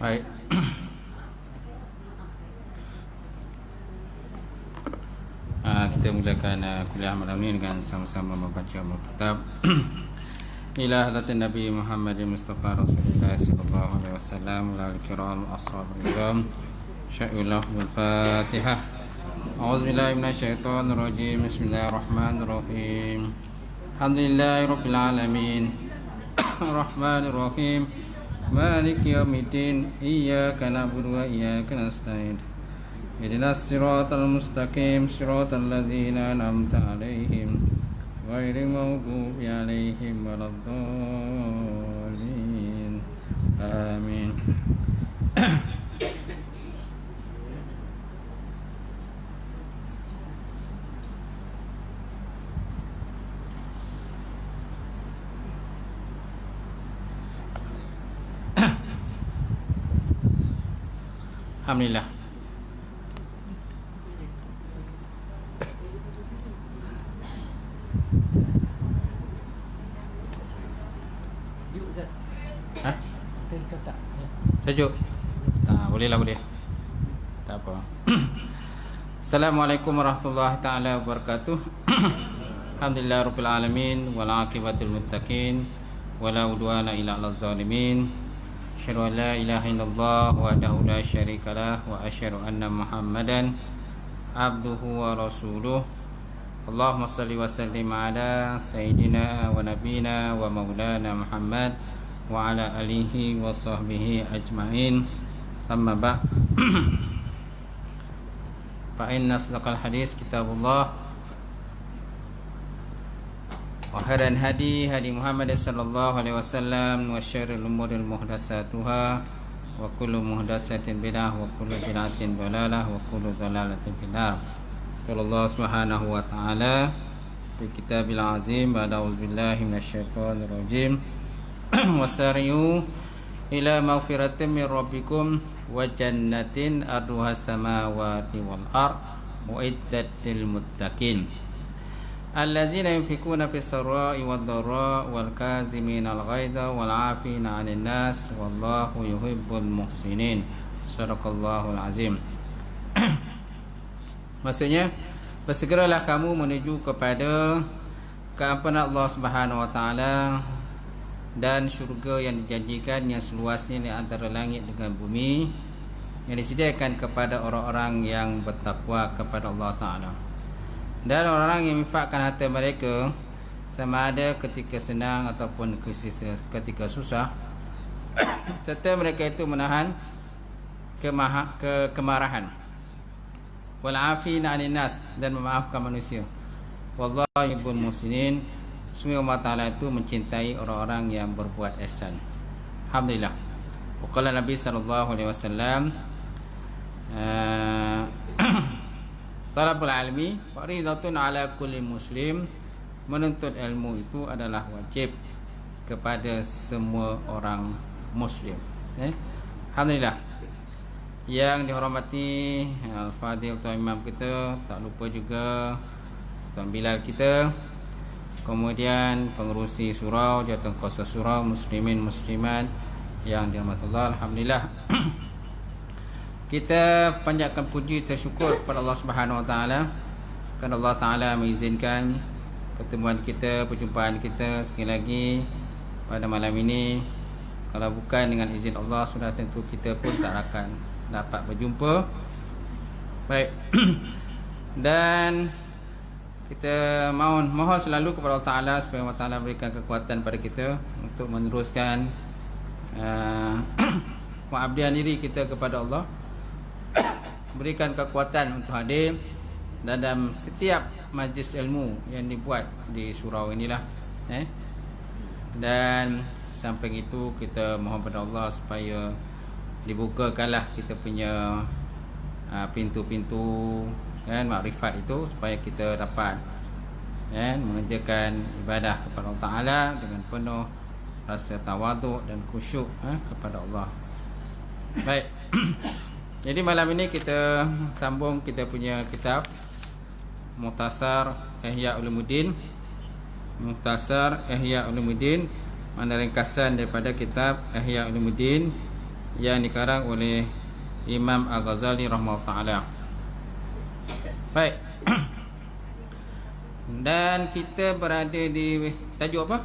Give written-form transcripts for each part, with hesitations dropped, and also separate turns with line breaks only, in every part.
Baik. Kita mulakan kuliah malam ini dengan sama-sama membaca Al-Kitab ila hadatin Nabi Muhammad Mustafa Rasulullah sallallahu alaihi wasallam wal kiram ashabul kiram. Syai'ullah wal Fatihah. A'udzubillahi minasyaitonir rajim. Bismillahirrahmanirrahim. Alhamdulillahirabbil alamin. Arrahmanir rahim. Maliki yaumiddin. Iyyaka na'budu wa iyyaka nasta'in. Ihdinas siratal mustaqim, siratal ladzina an'amta 'alaihim ghairil maghdubi 'alaihim waladdallin. Amin. Alhamdulillah. Sejuk? Bolehlah, boleh. Tak apa. Assalamualaikum warahmatullahi taala wabarakatuh. Alhamdulillahirabbil alamin wal aqibatul muttaqin wala udwana illa 'alal zalimin. Asyhadu an la ilaha illallah wahdahu la syarikalah wa asyhadu anna Muhammadan abduhu wa rasuluh. Allahumma shalli wa sallim ala sayyidina wa nabiyina wa maulana Muhammad wa ala alihi wa sahbihi ajma'in. Amma ba' fa inna asdaqal hadis kitabullah wa khairal hadi Muhammad sallallahu alaihi wasallam wa syarril umuri muhdatsatuha wa kullu muhdatsatin bid'ah wa kullu bid'atin dhalalah wa kullu dhalalatin finnar. Qala Allah subhanahu wa ta'ala fi kitabil azim ba'da auzubillahi minasyaitonir rajim. Wasari'u ila maghfiratin min rabbikum wa jannatin arduha samawati wal ard mu'iddat lil muttaqin allazina yunfikuna fis sarai wad dharra wal kazimina al ghaidha wal 'afina 'anil nas wallahu yuhibbul muhsinin. Sadaqallahul azim. Maksudnya, bersegeralah kamu menuju kepada keampunan Allah Subhanahu wa taala dan syurga yang dijanjikan yang seluasnya di antara langit dengan bumi, yang disediakan kepada orang-orang yang bertakwa kepada Allah Ta'ala. Dan orang-orang yang menginfakkan harta mereka, sama ada ketika senang ataupun ketika susah, serta mereka itu menahan kemarahan, wal afina 'anil nas, dan memaafkan manusia. Wallahu yuhibbul muhsinin. Sungguh Allah Ta'ala itu mencintai orang-orang yang berbuat ihsan. Alhamdulillah. Waqala Nabi sallallahu alaihi wasallam, talabul ilmi fariidatun ala kulli muslim. Menuntut ilmu itu adalah wajib kepada semua orang muslim. Alhamdulillah. Yang dihormati Al-Fadhil Tuan Imam kita, tak lupa juga Tuan Bilal kita, kemudian pengerusi surau, jawatan kuasa surau, muslimin muslimat yang dirahmati Allah. Alhamdulillah. Kita panjatkan puji tersyukur kepada Allah Subhanahu wa taala kerana Allah Taala mengizinkan pertemuan kita, perjumpaan kita sekali lagi pada malam ini. Kalau bukan dengan izin Allah, sudah tentu kita pun tak akan dapat berjumpa. Baik. Dan kita mohon selalu kepada Allah Ta'ala supaya Allah Ta'ala berikan kekuatan pada kita untuk meneruskan pengabdian diri kita kepada Allah. Berikan kekuatan untuk hadir dalam setiap majlis ilmu yang dibuat di surau inilah. Dan sampai itu kita mohon pada Allah supaya dibukakanlah kita punya pintu-pintu makrifat itu, supaya kita dapat mengerjakan ibadah kepada Allah Ta'ala dengan penuh rasa tawaduk dan khusyuk kepada Allah. Baik. Jadi malam ini kita sambung kita punya kitab Mukhtasar Ihya Ulumuddin. Mukhtasar Ihya Ulumuddin, mana ringkasan daripada kitab Ihya Ulumuddin yang dikarang oleh Imam Al-Ghazali rahimahullah taala. Baik. Dan kita berada di tajuk apa?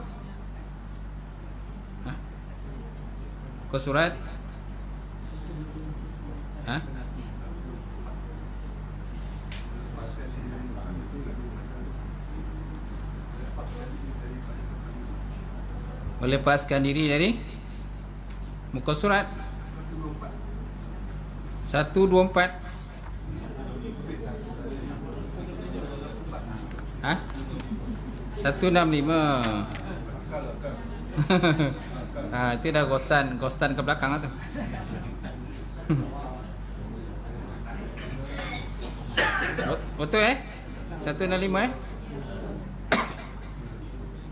Ke surat melepaskan diri dari muka surat 124. 165. Itu dah ghostan ke belakang lah tu. Betul 165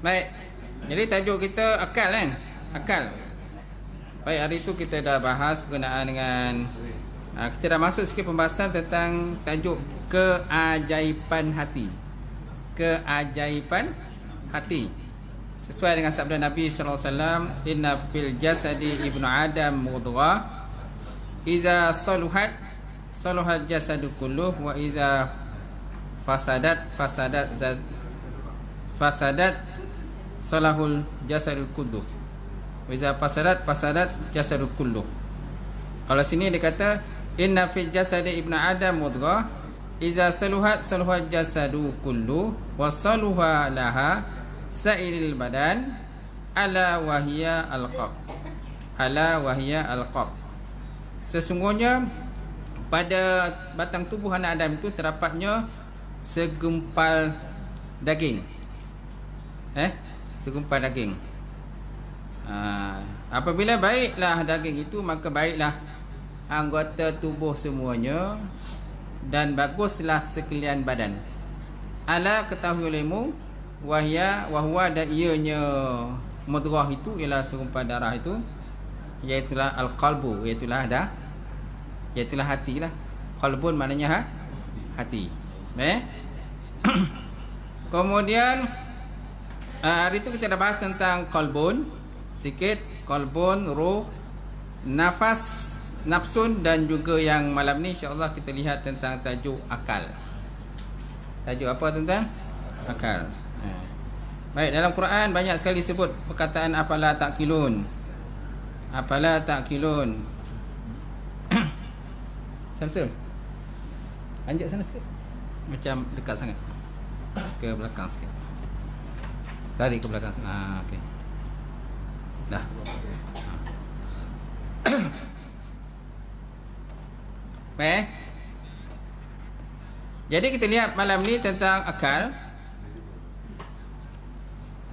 Baik. Jadi tajuk kita akal kan? Akal. Baik, hari tu kita dah bahas berkenaan dengan kita dah masuk sikit pembahasan tentang tajuk keajaiban hati. Keajaiban hati. Sesuai dengan sabda Nabi sallallahu alaihi wasallam, inna fil jasadi ibnu adam mudghah iza saluhat saluhal jasadu kulluh wa iza fasadat salahul jasadul kulluh wa iza fasadat jasadul kulluh. Kalau sini dia kata inna fil jasadi ibnu adam mudghah iza saluhat saluhal jasadu kulluh wa saluha laha sa'iril badan ala wahia al-qalb. Ala wahia al-qalb. Sesungguhnya pada batang tubuh anak Adam itu terdapatnya segumpal daging. Segumpal daging. Apabila baiklah daging itu, maka baiklah anggota tubuh semuanya dan baguslah sekalian badan. Ala ketahui olehmu wahwa dan ianya mudghah itu ialah segumpal darah itu, iaitulah al-qalbu, iaitulah hati lah. Qalbun maknanya hati. Kemudian hari itu kita dah bahas tentang qalbun sikit, qalbun, ruh, nafas, nafsun, dan juga yang malam ni insya-Allah kita lihat tentang tajuk akal. Tajuk apa tentang akal? Baik, dalam Quran banyak sekali sebut perkataan afala taqilun. Afala taqilun. Samsul. Anjak sana sikit. Macam dekat sangat. Ke belakang sikit. Tarik ke belakang. Okey. Dah. Baik. Jadi kita lihat malam ni tentang akal.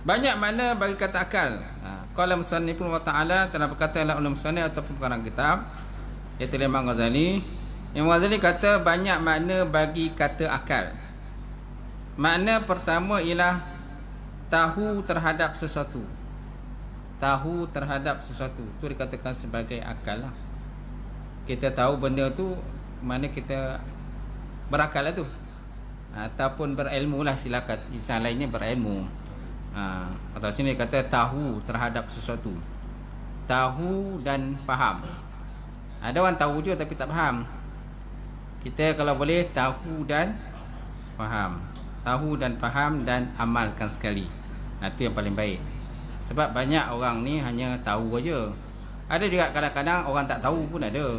Banyak makna bagi kata akal. Qala musannif wa ta'ala, telah berkata dalam ulum musannif ataupun pengarang kitab, iaitu Imam Ghazali. Imam Ghazali kata banyak makna bagi kata akal. Makna pertama ialah tahu terhadap sesuatu. Tahu terhadap sesuatu itu dikatakan sebagai akal lah. Kita tahu benda tu, mana kita berakal lah tu, ataupun berilmu lah, silakan insan lainnya berilmu. Atau sini kata tahu terhadap sesuatu. Tahu dan faham. Ada orang tahu je tapi tak faham. Kita kalau boleh tahu dan faham. Tahu dan faham dan amalkan sekali. Itu yang paling baik. Sebab banyak orang ni hanya tahu aja. Ada juga kadang-kadang orang tak tahu pun ada.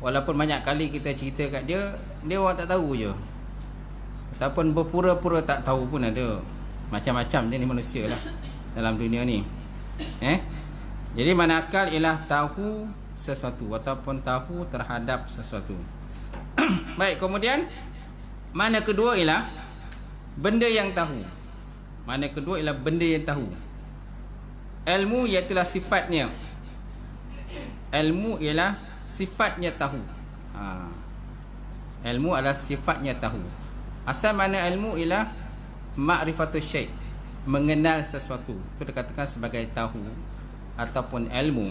Walaupun banyak kali kita cerita kat dia, dia orang tak tahu je. Ataupun berpura-pura tak tahu pun ada. Macam-macam jenis manusia lah dalam dunia ni. Jadi mana akal ialah tahu sesuatu ataupun tahu terhadap sesuatu. Baik, kemudian mana kedua ialah benda yang tahu. Mana kedua ialah benda yang tahu. Ilmu iaitulah sifatnya. Ilmu ialah sifatnya tahu. Ilmu adalah sifatnya tahu. Asal mana ilmu ialah ma'rifatul syai', mengenal sesuatu. Itu dikatakan sebagai tahu ataupun ilmu.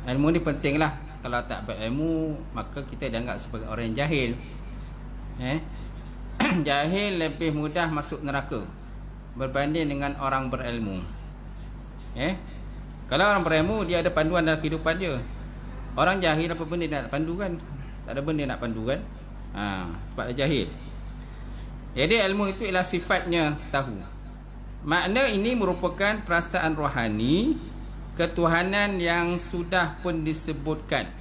Ilmu ni penting lah. Kalau tak berilmu, maka kita dianggap sebagai orang yang jahil. Jahil lebih mudah masuk neraka berbanding dengan orang berilmu. Kalau orang berilmu, dia ada panduan dalam kehidupan dia. Orang jahil apa benda dia nak pandu kan? Tak ada benda nak pandu kan? Sebab dia jahil. Jadi ilmu itu ialah sifatnya tahu. Makna ini merupakan perasaan rohani ketuhanan yang sudah pun disebutkan.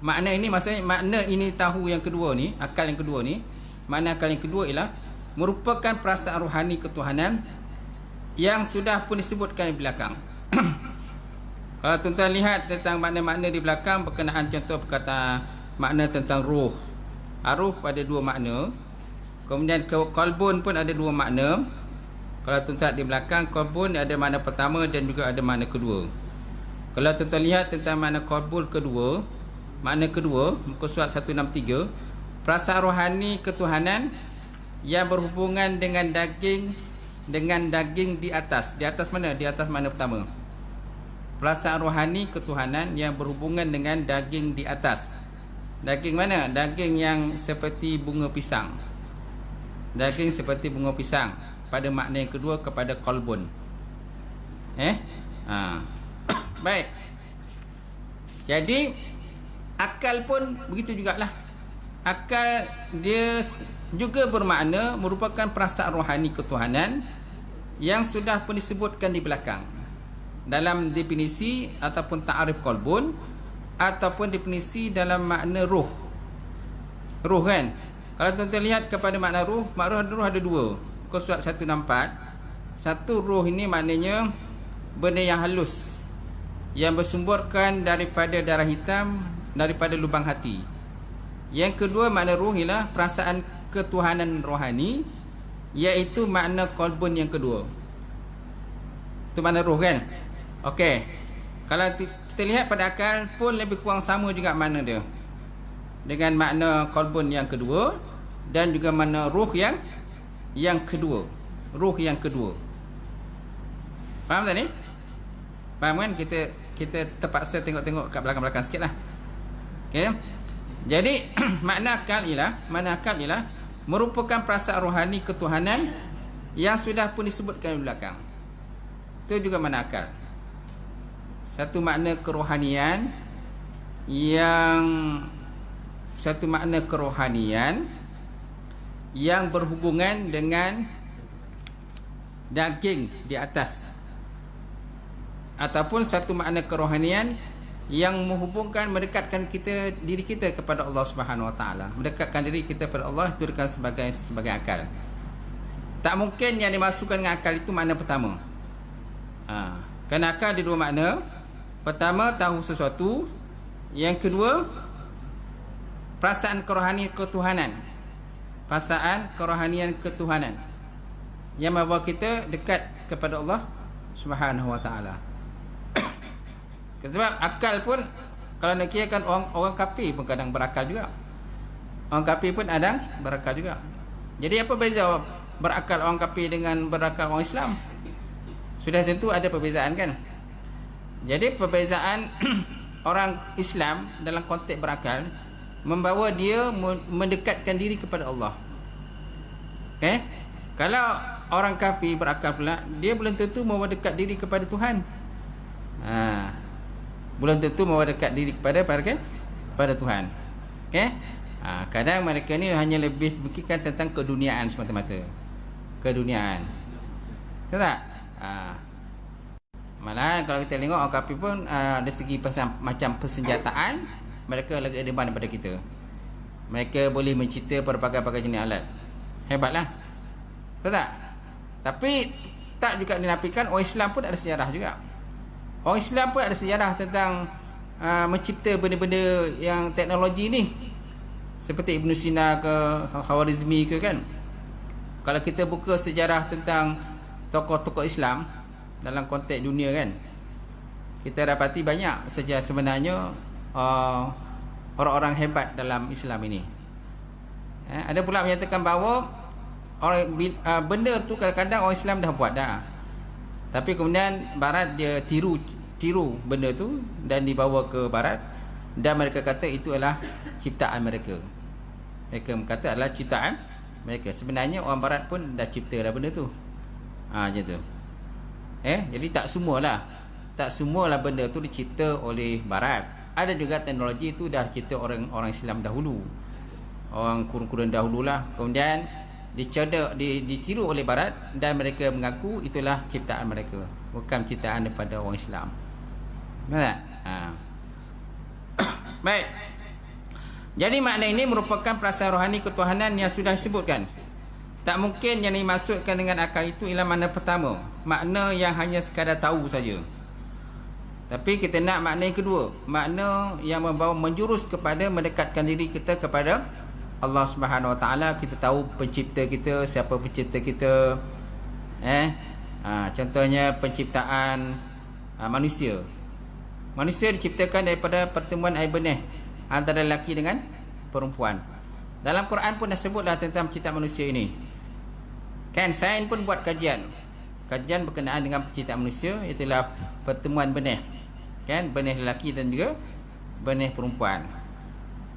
Makna ini maksudnya, makna ini tahu yang kedua ni, akal yang kedua ni, makna akal yang kedua ialah merupakan perasaan rohani ketuhanan yang sudah pun disebutkan di belakang. Kalau tuan-tuan lihat tentang makna-makna di belakang berkenaan, contoh perkataan makna tentang ruh. Ruh pada dua makna. Kemudian qalbun pun ada dua makna. Kalau tuan-tuan di belakang, qalbun ada makna pertama dan juga ada makna kedua. Kalau tuan-tuan lihat tentang makna qalbun kedua, makna kedua, muka surat 163, perasaan rohani ketuhanan yang berhubungan dengan daging di atas. Di atas mana? Di atas makna pertama. Perasaan rohani ketuhanan yang berhubungan dengan daging di atas. Daging mana? Daging yang seperti bunga pisang. Daging seperti bunga pisang. Pada makna yang kedua kepada qalbun. Baik. Jadi akal pun begitu jugalah. Akal dia juga bermakna merupakan perasaan rohani ketuhanan yang sudah pun disebutkan di belakang dalam definisi ataupun ta'arif qalbun, ataupun definisi dalam makna ruh. Ruh kan, kalau tuan-tuan lihat kepada makna ruh, makna ruh ada dua. Muka surat 164. Satu, ruh ini maknanya benda yang halus yang bersumberkan daripada darah hitam, daripada lubang hati. Yang kedua, makna ruh ialah perasaan ketuhanan rohani, iaitu makna qalbun yang kedua. Itu makna ruh kan. Okey. Kalau kita lihat pada akal pun lebih kurang sama juga makna dia, dengan makna qalbun yang kedua dan juga makna ruh yang kedua. Ruh yang kedua. Faham tak ni? Faham kan? Kita terpaksa tengok-tengok kat belakang-belakang sikitlah. Okey. Jadi makna akal ialah merupakan perasaan rohani ketuhanan yang sudah pun disebutkan di belakang. Itu juga makna akal. Satu makna kerohanian yang berhubungan dengan daging di atas, ataupun satu makna kerohanian yang menghubungkan, mendekatkan diri kita kepada Allah Subhanahu Wa Taala. Mendekatkan diri kita kepada Allah itu dengan sebagai akal. Tak mungkin yang dimasukkan dengan akal itu makna pertama. Kerana akal ada dua makna. Pertama, tahu sesuatu. Yang kedua, perasaan kerohanian ketuhanan. Perasaan kerohanian ketuhanan yang membawa kita dekat kepada Allah Subhanahu Wa Taala. Sebab akal pun, kalau nak kirakan orang kafir pun kadang berakal juga. Orang kafir pun ada berakal juga. Jadi apa beza berakal orang kafir dengan berakal orang Islam? Sudah tentu ada perbezaan kan. Jadi perbezaan orang Islam dalam konteks berakal membawa dia mendekatkan diri kepada Allah. Okay? Kalau orang kafir berakal pula, dia belum tentu mau dekat diri kepada Tuhan. Belum tentu mau dekat diri kepada Tuhan. Okay? Kadang mereka ni hanya lebih fikirkan tentang keduniaan semata-mata. Keduniaan. Betul tak? Malahan kalau kita tengok orang kafir pun dari segi macam persenjataan, mereka lagi depan daripada kita. Mereka boleh mencipta berbagai-bagai jenis alat. Hebatlah. Betul tak? Tapi tak juga dinafikan orang Islam pun ada sejarah juga. Orang Islam pun ada sejarah tentang mencipta benda-benda yang teknologi ni, seperti Ibn Sina ke Khawarizmi ke kan. Kalau kita buka sejarah tentang tokoh-tokoh Islam dalam konteks dunia kan, kita dapati banyak saja sebenarnya orang-orang hebat dalam Islam ini. Ada pula menyatakan bahawa benda tu kadang-kadang orang Islam dah buat dah, tapi kemudian Barat dia tiru benda tu dan dibawa ke Barat, dan mereka kata itu adalah ciptaan mereka. Mereka kata adalah ciptaan mereka. Sebenarnya orang Barat pun dah cipta dah benda tu. Macam tu. Jadi tak semualah. Tak semualah benda tu dicipta oleh barat. Ada juga teknologi tu dah dicipta orang Islam dahulu, orang kurun-kurun dahululah, kemudian ditiru oleh barat dan mereka mengaku itulah ciptaan mereka, bukan ciptaan daripada orang Islam. Betul tak? Baik. Jadi makna ini merupakan perasaan rohani ketuhanan yang sudah disebutkan. Tak mungkin yang dimaksudkan dengan akal itu ialah makna pertama, makna yang hanya sekadar tahu saja. Tapi kita nak makna yang kedua, makna yang membawa menjurus kepada mendekatkan diri kita kepada Allah Subhanahu Wa Taala. Kita tahu pencipta kita, siapa pencipta kita. Contohnya penciptaan manusia. Manusia diciptakan daripada pertemuan air benih antara lelaki dengan perempuan. Dalam Quran pun dah sebutlah tentang penciptaan manusia ini. Kan sains pun buat kajian berkenaan dengan penciptaan manusia, itulah pertemuan benih. Kan, benih lelaki dan juga benih perempuan.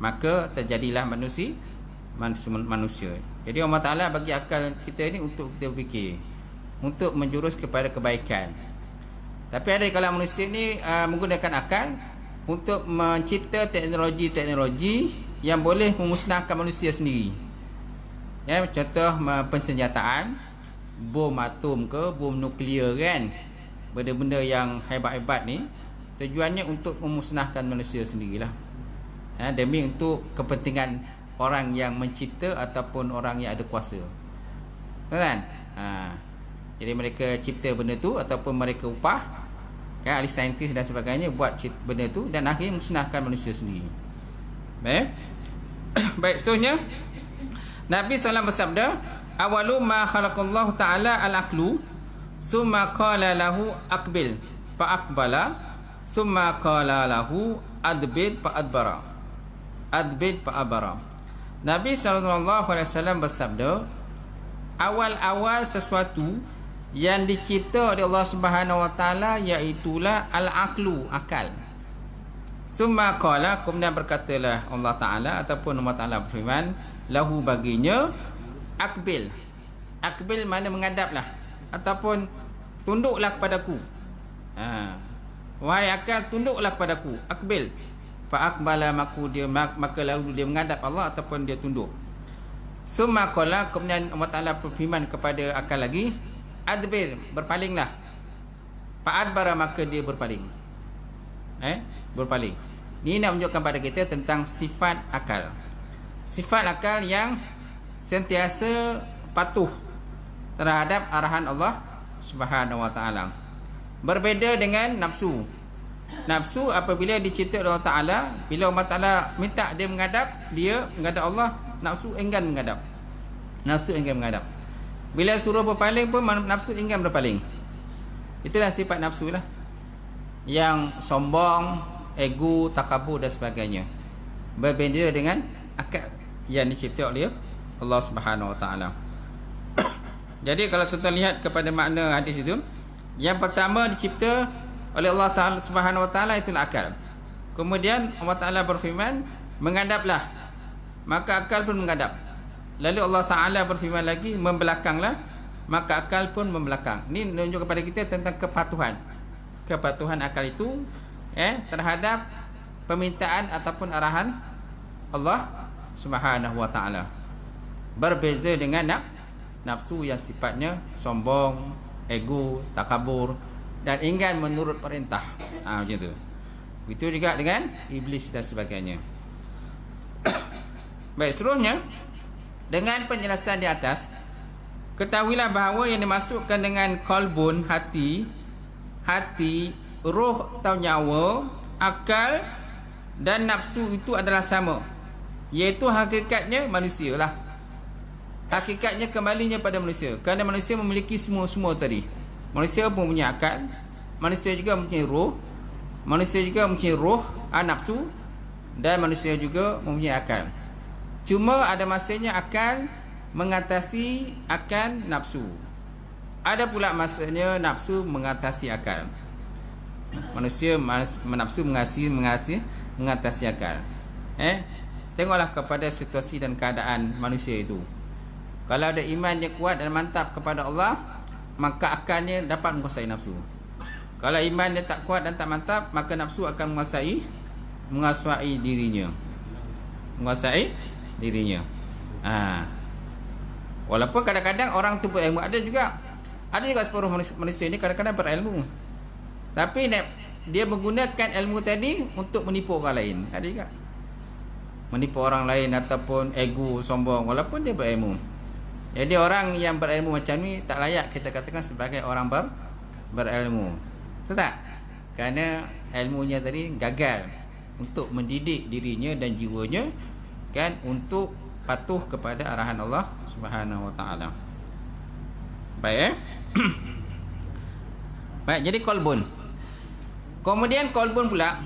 Maka terjadilah manusia. Jadi Allah Ta'ala bagi akal kita ini untuk kita berfikir, untuk menjurus kepada kebaikan. Tapi ada kalau manusia ni menggunakan akal untuk mencipta teknologi-teknologi yang boleh memusnahkan manusia sendiri. Ya, contoh pensenjataan, bom atom ke, bom nuklear kan. Benda-benda yang hebat-hebat ni tujuannya untuk memusnahkan manusia sendirilah. Demi untuk kepentingan orang yang mencipta ataupun orang yang ada kuasa. Kan? Jadi mereka cipta benda tu ataupun mereka upah kan ahli saintis dan sebagainya buat benda tu dan akhirnya musnahkan manusia sendiri. Baik. Baik, seterusnya Nabi SAW bersabda, awalu ma khalaqallahu ta'ala al-aqlu summa qala lahu aqbil fa aqbala summa qala lahu adbir fa adbara. Nabi SAW bersabda, awal-awal sesuatu yang dicipta oleh Allah Subhanahu Wa Taala iaitulah al-aqlu, akal. Summa qala, kemudian berkatalah Allah Taala ataupun Allah Taala berfirman, lahu baginya aqbil. Aqbil mana menghadaplah ataupun tunduklah kepadaku. Wahai akal, tunduklah kepadaku. Aqbil. Fa aqbala, maka lalu dia menghadap Allah ataupun dia tunduk. Summa qala, kemudian Allah Taala berfirman kepada akal lagi, adbir, berpalinglah. Fa adbara, maka dia berpaling. Berpaling. Ini nak menunjukkan pada kita tentang sifat akal. Sifat akal yang sentiasa patuh terhadap arahan Allah Subhanahu Wa Taala. Berbeza dengan nafsu. Nafsu apabila dicipta oleh Allah Taala, bila Allah Taala minta dia menghadap Allah, nafsu enggan menghadap. Bila suruh berpaling pun nafsu enggan berpaling. Itulah sifat nafsu lah, yang sombong, ego, takabur dan sebagainya. Berbeza dengan akal yang dicipta oleh Allah Subhanahu Wa Taala. Jadi kalau kita lihat kepada makna hadis itu, yang pertama dicipta oleh Allah Subhanahu Wa Taala itulah akal. Kemudian Allah Taala berfirman, menghadaplah, maka akal pun menghadap. Lalu Allah Taala berfirman lagi, membelakanglah, maka akal pun membelakang. Ini menunjukkan kepada kita tentang kepatuhan akal itu terhadap permintaan ataupun arahan Allah Subhanahu Wa Taala. Berbeza dengan nafsu yang sifatnya sombong, ego, takabur dan enggan menurut perintah. Macam tu. Itu juga dengan iblis dan sebagainya. Baik, seterusnya, dengan penjelasan di atas, ketahuilah bahawa yang dimasukkan dengan qalbun, hati, roh atau nyawa, akal dan nafsu itu adalah sama, iaitu hakikatnya manusia lah. Hakikatnya kembalinya pada manusia, kerana manusia memiliki semua tadi. Manusia pun punya akal, manusia juga mempunyai roh, manusia juga mempunyai roh, nafsu, dan manusia juga mempunyai akal. Cuma ada masanya akal mengatasi akan nafsu, ada pula masanya nafsu mengatasi akal. Manusia nafsu mengatasi akal. Tengoklah kepada situasi dan keadaan manusia itu. Kalau ada iman yang kuat dan mantap kepada Allah, maka akalnya dapat menguasai nafsu. Kalau iman dia tak kuat dan tak mantap, maka nafsu akan menguasai dirinya. Menguasai dirinya. Walaupun kadang-kadang orang tu berilmu, ada juga separuh manusia ni kadang-kadang berilmu, tapi dia menggunakan ilmu tadi untuk menipu orang lain. Ada juga menipu orang lain ataupun ego, sombong, walaupun dia berilmu. Jadi orang yang berilmu macam ni tak layak kita katakan sebagai orang berilmu. Betul tak? Kerana ilmunya tadi gagal untuk mendidik dirinya dan jiwanya kan untuk patuh kepada arahan Allah Subhanahu Wa Taala. Baik. Baik, jadi kolbun. Kemudian kolbun pula,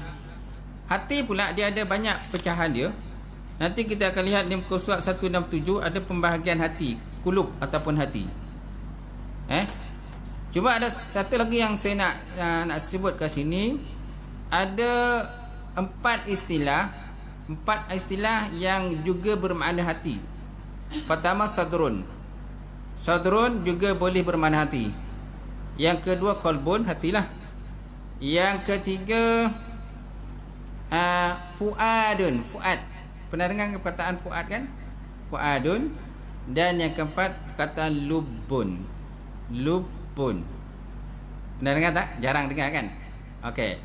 hati pula dia ada banyak pecahan dia. Nanti kita akan lihat di muka surat 167 ada pembahagian hati, kulub ataupun hati. Cuma ada satu lagi yang saya nak sebut kat sini. Ada empat istilah yang juga bermakna hati. Pertama sadrun. Sadrun juga boleh bermakna hati. Yang kedua kolbun, hatilah. Yang ketiga fuadun, fuad. Pernah dengar perkataan fuad kan? Fuadun. Dan yang keempat perkataan lubbun. Lubbun. Pernah dengar tak? Jarang dengar kan? Okey.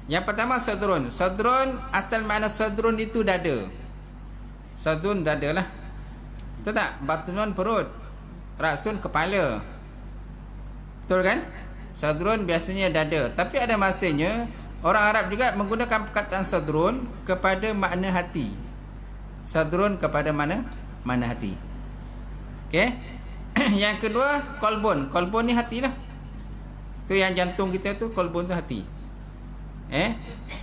Yang pertama sadrun. Sadrun, asal makna sadrun itu dada. Sadrun dada lah. Betul tak? Batnun perut, rasun kepala. Betul kan? Sadrun biasanya dada. Tapi ada masanya orang Arab juga menggunakan perkataan sadrun kepada makna hati. Sadrun kepada mana hati. Okey. Yang kedua kolbun. Kolbun ni hatilah. Tu yang jantung kita tu, kolbun tu hati.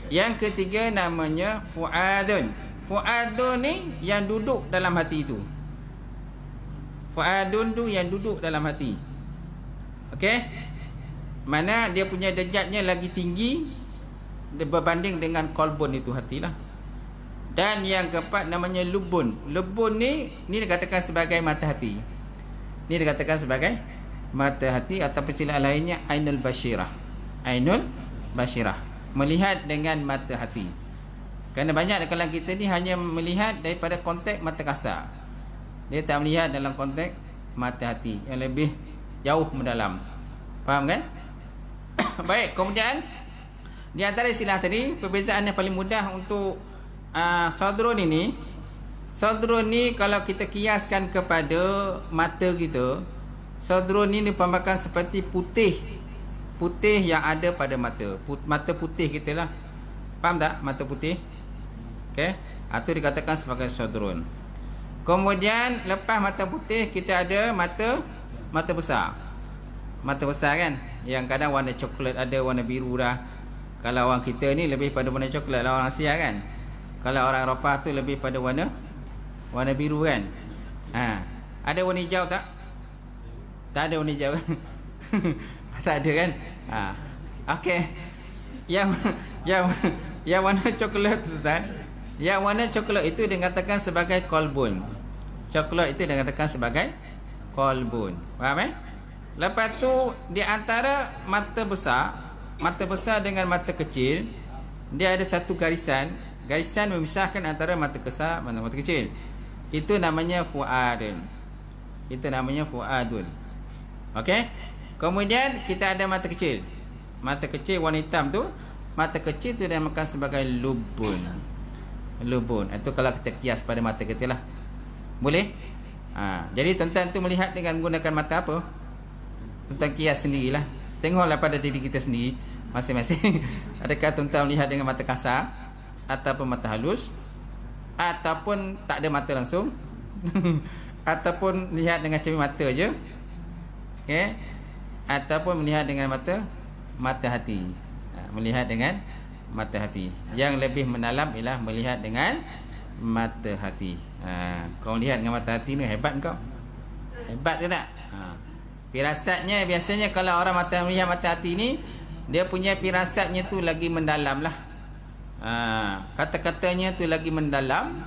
Yang ketiga namanya fuadun. Fuadun ni yang duduk dalam hati itu. Fuadun tu yang duduk dalam hati. Okey? Mana dia punya derajatnya lagi tinggi berbanding dengan kolbun itu, hatilah. Dan yang keempat namanya lubun. Lubun ni dikatakan sebagai mata hati. Ni dikatakan sebagai mata hati atau istilah lainnya ainul basyirah. Ainul basyirah, melihat dengan mata hati. Kerana banyak kalau kita ni hanya melihat daripada konteks mata kasar. Dia tak melihat dalam konteks mata hati yang lebih jauh mendalam. Faham kan? Baik, kemudian di antara istilah tadi, perbezaan yang paling mudah untuk sadrun ini. Sadrun ni kalau kita kiaskan kepada mata kita, sadrun ni diperbamakan seperti putih yang ada pada mata. Mata putih kita lah. Faham tak? Mata putih. Okey. Itu dikatakan sebagai sadrun. Kemudian lepas mata putih kita ada mata besar. Mata besar kan? Yang kadang warna coklat, ada warna biru dah. Kalau orang kita ni lebih pada warna coklat lah, orang Asia kan. Kalau orang Eropah tu lebih pada warna biru kan. Ada warna hijau tak? Tak ada warna hijau. Tak ada kan? Okey. Yang warna coklat tu kan? Yang warna coklat itu dikatakan sebagai kolbun. Coklat itu dikatakan sebagai kolbun. Faham Lepas tu di antara mata besar dengan mata kecil, dia ada satu garisan memisahkan antara mata besar dan mata kecil. Itu namanya fuadun. Okey? Kemudian kita ada mata kecil. Mata kecil warna hitam tu, mata kecil tu dinamakan sebagai lubun. Itu kalau kita kias pada mata kita lah. Boleh? Jadi tuan-tuan tu melihat dengan menggunakan mata apa? Tuan-tuan kias sendirilah. Tengoklah pada diri kita sendiri masing-masing. Adakah tuan-tuan melihat dengan mata kasar ataupun mata halus, ataupun tak ada mata langsung, ataupun melihat dengan cermin mata je, okay? Ataupun melihat dengan mata hati. Melihat dengan mata hati. Yang lebih mendalam ialah melihat dengan mata hati. Kau lihat dengan mata hati ni hebat kau. Hebat ke tak? Firasatnya biasanya kalau orang melihat mata hati ni, dia punya firasatnya tu lagi mendalam lah. Kata-katanya tu lagi mendalam,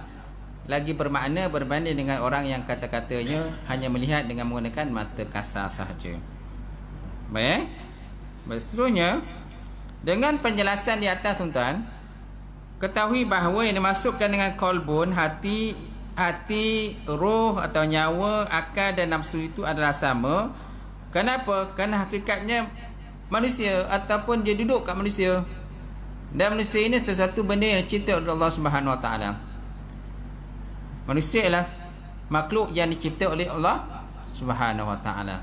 lagi bermakna berbanding dengan orang yang kata-katanya hanya melihat dengan menggunakan mata kasar sahaja. Baik. Seterusnya Dengan penjelasan di atas tuan-tuan, ketahui bahawa yang dimasukkan dengan qalbun, hati, roh atau nyawa, akal dan nafsu itu adalah sama. Kenapa? Kerana hakikatnya manusia ataupun dia duduk kat manusia. Dan manusia ini sesuatu benda yang dicipta oleh Allah Subhanahu Wa Taala. Manusia ialah makhluk yang dicipta oleh Allah Subhanahu Wa Taala.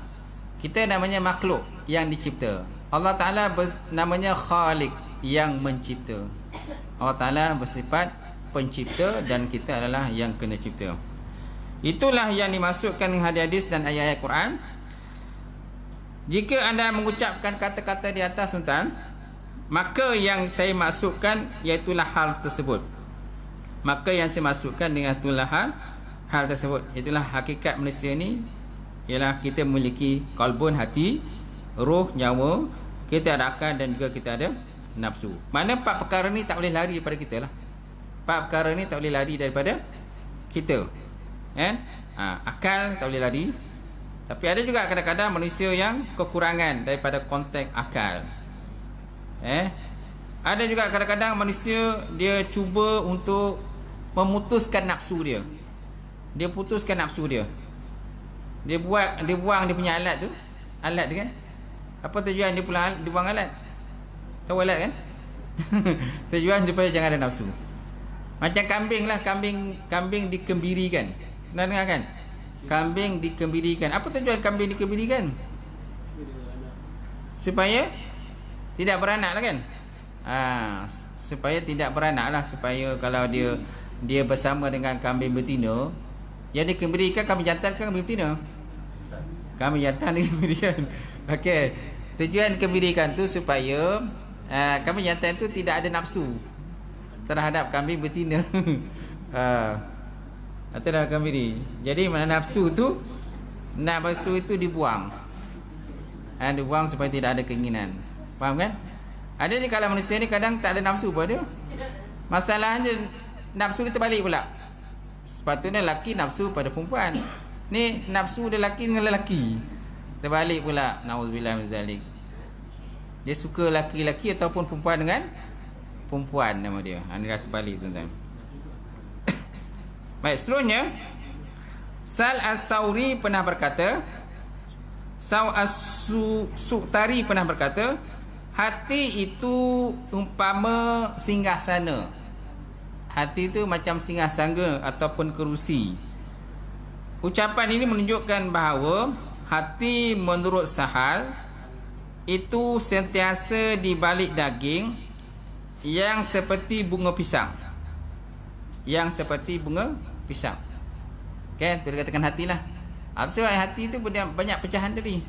Kita namanya makhluk yang dicipta. Allah Taala namanya Khaliq, yang mencipta. Allah Taala bersifat pencipta dan kita adalah yang kena cipta. Itulah yang dimasukkan hadis-hadis dan ayat-ayat Quran. Jika anda mengucapkan kata-kata di atas tuan, maka yang saya masukkan iaitulah hal tersebut. Maka yang saya masukkan dengan itulah hal tersebut. Itulah hakikat manusia ni, ialah kita memiliki qalbun, hati, roh, nyawa, kita ada akal dan juga kita ada nafsu. Mana 4 perkara ni tak boleh lari daripada kita lah. 4 perkara ni tak boleh lari daripada kita, kan? Akal tak boleh lari. Tapi ada juga kadang-kadang manusia yang kekurangan daripada konteks akal. Ada juga kadang-kadang manusia dia cuba untuk memutuskan nafsu dia. Dia putuskan nafsu dia. Dia buang dia punya alat tu kan. Apa tujuan dia buang alat? Tahu alat kan? Tujuan supaya jangan ada nafsu. Macam kambing lah, kambing dikembirikan. Pernah dengar kan? Kambing dikembirikan. Apa tujuan kambing dikembirikan? Supaya tidak beranak lah kan? Supaya tidak beranak lah. Supaya kalau dia bersama dengan kambing betina, yang dikembirikan kambing jantan ke kambing betina? Kambing jantan dikembirikan. Okey. Tujuan kembirikan tu supaya kambing jantan tu tidak ada nafsu terhadap kambing betina. Terhadap kambing ni. Jadi mana nafsu itu dibuang. Dibuang supaya tidak ada keinginan. Faham kan? Ada ni kalau manusia ni kadang tak ada nafsu pun ada. Masalahnya nafsu dia terbalik pula. Sepatutnya lelaki nafsu pada perempuan. Ni nafsu dia lelaki dengan lelaki. Terbalik pula. Nauzubillah min zalik. Dia suka lelaki-lelaki ataupun perempuan dengan perempuan nama dia. Ini dah terbalik tuan-tuan. Baik, seterusnya Sal As-Sauri pernah berkata, Saw As-Suktari pernah berkata, hati itu umpama singgasana. Hati itu macam singgasana ataupun kerusi. Ucapan ini menunjukkan bahawa hati menurut Sahal itu sentiasa di balik daging yang seperti bunga pisang. Yang seperti bunga pisang. Okay, itu dikatakan hatilah. Sebab hati itu banyak pecahan tadi.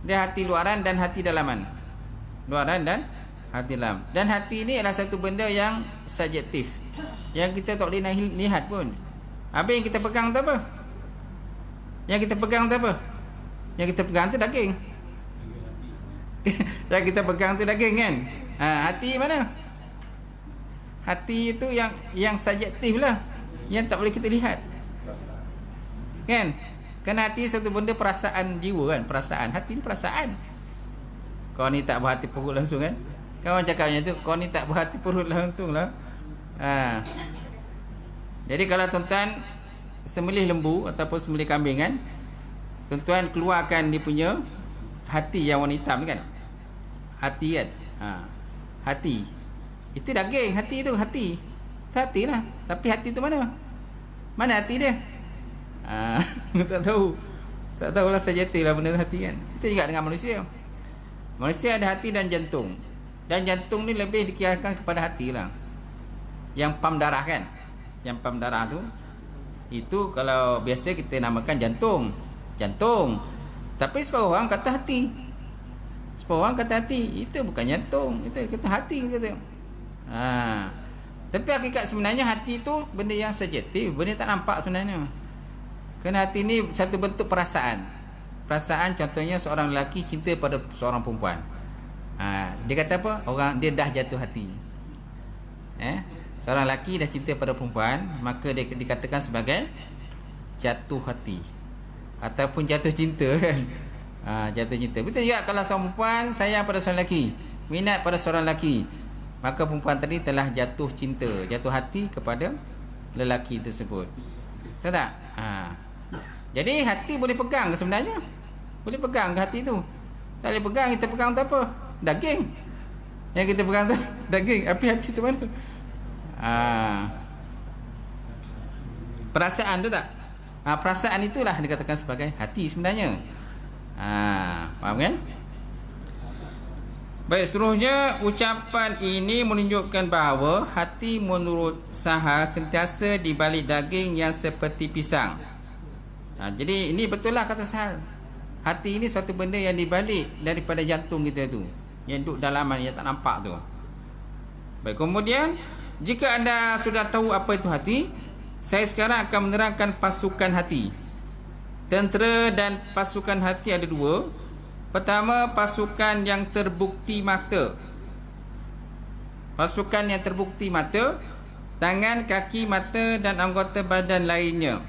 Dia hati luaran dan hati dalaman. Luaran dan hati dalam. Dan hati ini adalah satu benda yang subjektif, yang kita tak boleh lihat pun. Habis yang kita pegang tu apa? Yang kita pegang tu apa? Yang kita pegang tu daging. Yang kita pegang tu daging kan? Hati mana? Hati itu yang subjektif lah, yang tak boleh kita lihat, kan? Kerana hati satu benda perasaan jiwa kan? Perasaan. Hati ni perasaan. Kau ni tak berhati perut langsung kan? Kawan cakapnya tu, kau ni tak berhati perut langsung lah. Jadi kalau tuan-tuan sembelih lembu ataupun sembelih kambing kan, tuan-tuan keluarkan dia punya hati yang warna hitam kan? Hati kan? Hati itu daging. Hati tu hati. Hati lah. Tapi hati tu mana? Mana hati dia? Tak tahu. Tak tahulah sejati lah benda hati kan. Itu juga dengan manusia. Manusia ada hati dan jantung. Dan jantung ni lebih dikirakan kepada hati lah. Yang pam darah kan? Yang pam darah tu, itu kalau biasa kita namakan jantung. Tapi separuh orang kata hati. Separuh orang kata hati. Itu bukan jantung, itu kata hati kata. Tapi hakikat sebenarnya hati tu benda yang subjektif, benda tak nampak sebenarnya. Kerana hati ni satu bentuk perasaan. Perasaan contohnya seorang lelaki cinta pada seorang perempuan. Dia kata apa? Dia dah jatuh hati. Seorang lelaki dah cinta pada perempuan, maka dia dikatakan sebagai jatuh hati ataupun jatuh cinta kan. Jatuh cinta. Betul juga kalau seorang perempuan sayang pada seorang lelaki, minat pada seorang lelaki, maka perempuan tadi telah jatuh cinta, jatuh hati kepada lelaki tersebut. Tahu tak? Jadi hati boleh pegang ke sebenarnya? Boleh pegang ke hati tu? Tak boleh pegang, kita pegang tu apa? Daging. Yang kita pegang tu daging. Tapi hati tu mana? Perasaan tu tak? Perasaan itulah dikatakan sebagai hati sebenarnya. Faham kan? Baik, seterusnya ucapan ini menunjukkan bahawa hati menurut Sahal sentiasa di balik daging yang seperti pisang. Jadi ini betul lah kata Sahal. Hati ini satu benda yang dibalik daripada jantung kita tu, yang duduk dalaman, yang tak nampak tu. Baik, kemudian jika anda sudah tahu apa itu hati, saya sekarang akan menerangkan pasukan hati. Tentera dan pasukan hati ada dua. Pertama, pasukan yang terbukti mata. Pasukan yang terbukti mata, tangan, kaki, mata dan anggota badan lainnya.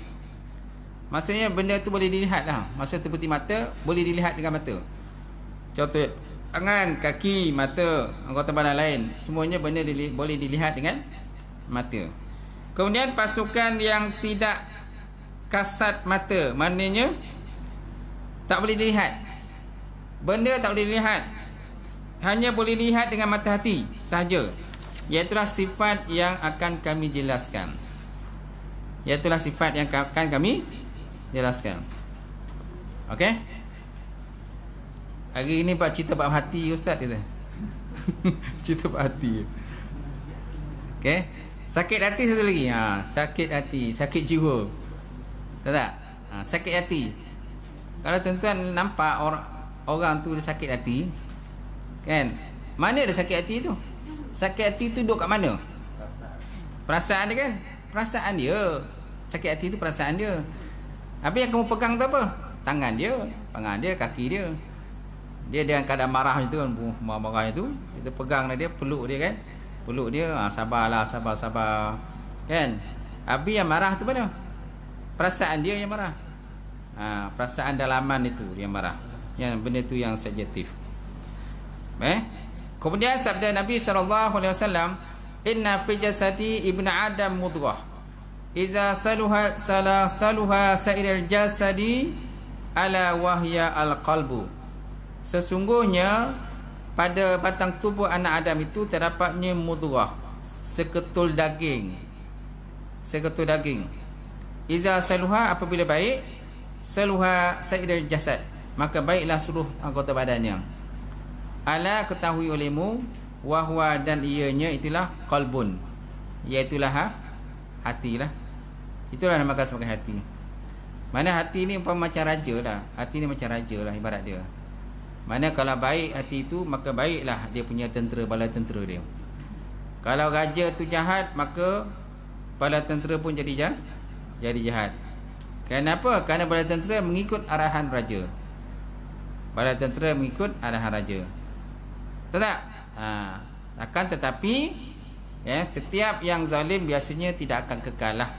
Maksudnya benda tu boleh dilihat lah. Maksud terbukti mata, boleh dilihat dengan mata. Contoh, tangan, kaki, mata, anggota badan lain, semuanya benda boleh dilihat dengan mata. Kemudian pasukan yang tidak kasat mata, maknanya tak boleh dilihat. Benda tak boleh dilihat, hanya boleh dilihat dengan mata hati sahaja. Iaitulah sifat yang akan kami jelaskan. Iaitulah sifat yang akan kami jelaskan. Okey? Hari ini buat cerita bab hati ustaz kata. Cerita bab hati. Okey? Sakit hati satu lagi. Sakit hati, sakit jiwa. Tahu tak? Sakit hati. Kalau tuan-tuan nampak orang tu dia sakit hati, kan? Mana dia sakit hati tu? Sakit hati tu duduk kat mana? Perasaan dia kan? Perasaan dia. Sakit hati tu perasaan dia. Habis yang kamu pegang tu apa? Tangan dia, kaki dia. Dia dengan keadaan marah macam tu kan, marah tu, kita pegang dia, peluk dia kan? Peluk dia, sabarlah, sabar. Kan? Habis yang marah tu mana? Perasaan dia yang marah. Perasaan dalaman itu yang marah. Yang benda tu yang subjektif. Kemudian sabda Nabi SAW, inna fi jasadi ibn Adam mudghah, iza saluha sa'iril jasadi ala wahya al-qalbu. Sesungguhnya pada batang tubuh anak Adam itu terdapatnya mudghah, seketul daging. Seketul daging. Iza saluha, apabila baik, saluha sa'iril jasad, maka baiklah seluruh anggota badannya. Ala, ketahui olehmu, wahwa, dan ianya itulah qalbun, iaitulah hati lah. Itulah namakan sebagai hati. Mana hati ni umpama macam raja lah. Hati ni macam raja lah ibarat dia. Mana kalau baik hati itu, maka baiklah dia punya tentera, bala tentera dia. Kalau raja tu jahat, maka bala tentera pun jadi jahat. Kenapa? Kerana bala tentera mengikut arahan raja. Bala tentera mengikut arahan raja. Tahu tak? Akan tetapi setiap yang zalim biasanya tidak akan kekal lah.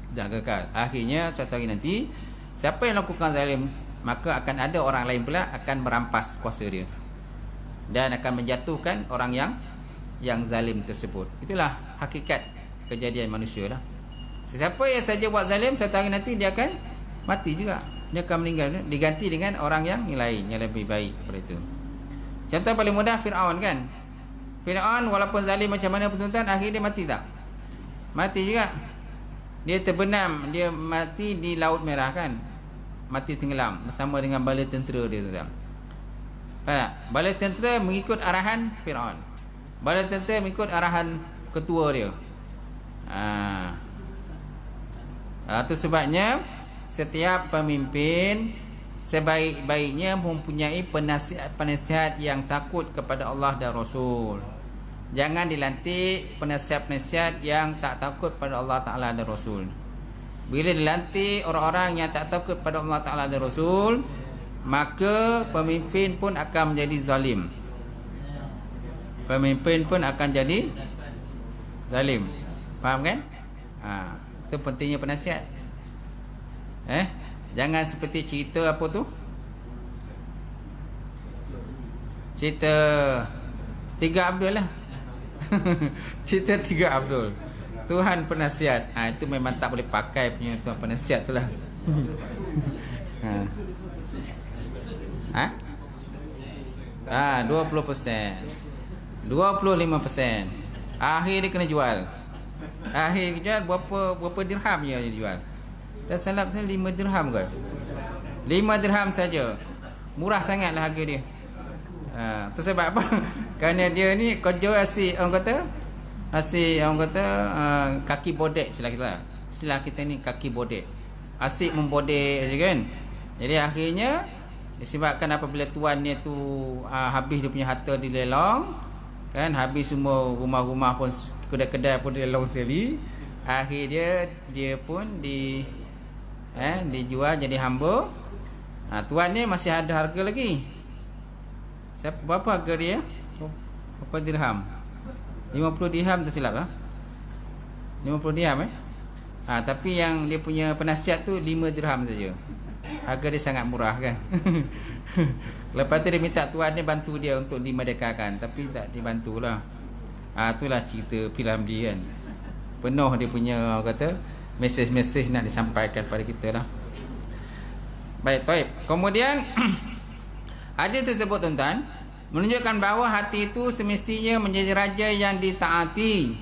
Tidak kekal. Akhirnya suatu hari nanti, siapa yang lakukan zalim, maka akan ada orang lain pula akan merampas kuasa dia dan akan menjatuhkan orang yang zalim tersebut. Itulah hakikat kejadian manusia lah. Sesiapa yang saja buat zalim, suatu hari nanti dia akan mati juga. Dia akan meninggal, diganti dengan orang yang lain yang lebih baik daripada itu. Contoh paling mudah Fir'aun kan. Fir'aun walaupun zalim macam mana pun tuan-tuan, akhirnya dia mati tak? Mati juga. Dia terbenam, dia mati di Laut Merah kan. Mati tenggelam bersama dengan bala tentera dia tuan-tuan. Faham? Bala tentera mengikut arahan Fir'aun. Bala tentera mengikut arahan ketua dia. Itu sebabnya setiap pemimpin sebaik-baiknya mempunyai penasihat yang takut kepada Allah dan Rasul. Jangan dilantik penasihat-penasihat yang tak takut pada Allah Ta'ala dan Rasul. Bila dilantik orang-orang yang tak takut pada Allah Ta'ala dan Rasul, maka pemimpin pun akan menjadi zalim. Pemimpin pun akan jadi zalim. Faham kan? Itu pentingnya penasihat. Jangan seperti cerita apa tu? Cerita Tiga Abdul lah. Cerita tiga Abdul. Tuhan penasihat. Itu memang tak boleh pakai punya Tuhan penasihat tu lah. ha? 20%, 25%. Akhir dia kena jual. Akhir jual berapa dirham dia jual. Tak salah saya 5 dirham ke? 5 dirham saja. Murah sangatlah harga dia. Tu sebab apa? Kerana dia ni kerja asyik orang kata kaki bodek istilah kita ni kaki bodek. Asyik membodek saja kan. Jadi akhirnya disebabkan apabila tuannya tu habis dia punya harta di lelong kan, habis semua rumah-rumah pun, kedai-kedai pun dilelong sekali, akhirnya dia pun dijual jadi hamba. Tuan ni masih ada harga lagi. Berapa harga dia? Berapa dirham? 50 dirham tak silap lah. 50 dirham tapi yang dia punya penasihat tu 5 dirham saja. Harga dia sangat murah kan. Lepas tu dia minta tuan dia bantu dia untuk dimerdekakan, tapi tak dibantulah. Itulah cerita P.Ramlee kan. Penuh dia punya kata mesej-mesej nak disampaikan pada kita lah. Baik, taib. Kemudian hadis tersebut tuan-tuan menunjukkan bahawa hati itu semestinya menjadi raja yang ditaati,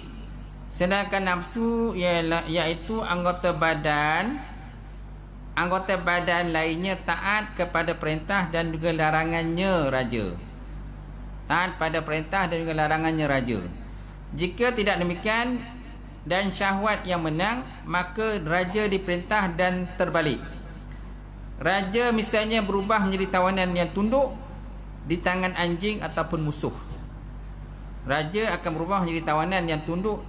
sedangkan nafsu iaitu anggota badan lainnya taat kepada perintah dan juga larangannya raja. Taat pada perintah dan juga larangannya raja. Jika tidak demikian dan syahwat yang menang, maka raja diperintah dan terbalik. Raja misalnya berubah menjadi tawanan yang tunduk di tangan anjing ataupun musuh. Raja akan berubah menjadi tawanan yang tunduk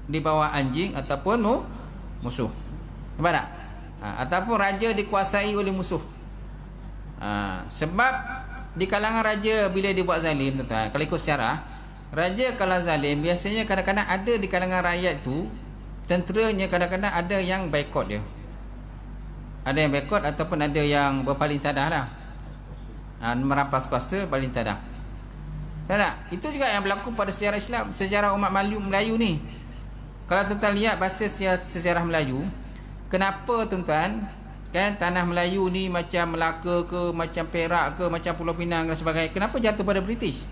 di bawah anjing ataupun musuh. Nampak tak? Ataupun raja dikuasai oleh musuh. Sebab di kalangan raja bila dia buat zalim, tuan-tuan, kalau ikut sejarah, raja kalau zalim biasanya kadang-kadang ada di kalangan rakyat tu, tenteranya kadang-kadang ada yang boikot dia. Ada yang boikot ataupun ada yang berpaling tadah lah, merampas kuasa, paling tadah. Tak? Itu juga yang berlaku pada sejarah Islam, sejarah umat Melayu ni. Kalau tuan-tuan lihat bahasa sejarah Melayu, kenapa tuan-tuan kan tanah Melayu ni macam Melaka ke, macam Perak ke, macam Pulau Pinang dan sebagainya, kenapa jatuh pada British?